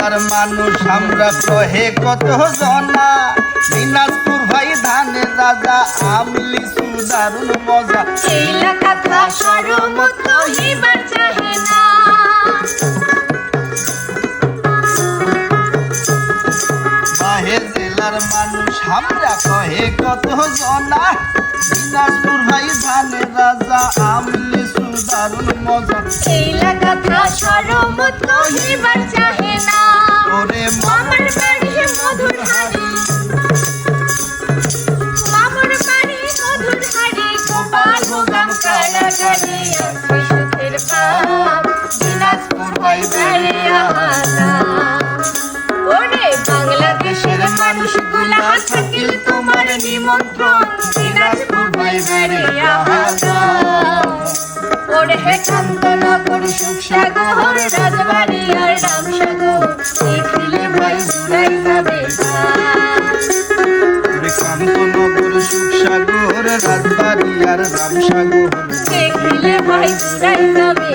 জেলার মানুষ আমরা কহে কত জনা, দিনাজপুর ভাই ধানের রাজা আমলি সুদারুন মজা, এই কথা সরমত হিবার চাহে না। বাহে জেলার মানুষ আমরা কহে কত জনা, দিনাজপুর ভাই ধানের রাজা আমলি সুদারুন মজা, এই কথা সরমত হিবার চাহে না। ওরে মামার বাড়ি মধুর হাড়ি, মামার বাড়ি মধুর হাড়ি, গোপাল ভোগাম কারাগারে আছে সুখের পাপ, দিনাজপুর ভাই বেড়ে আহারা। ওরে বাংলাদেশের মানুষগুলা থাকিল তোমার নিমন্ত্রণ, দিনাজপুর ভাই বেড়ে আহারা। ওরে কান্তনগর সুখসাগর রাজবাড়ি আর রামসাগর, দেখিলে ভাই জুড়াই যাবে কান্তনগর সুখসাগর রাজবাড়ি আর রামসাগর, দেখিলে ভাই জুড়াই যাবে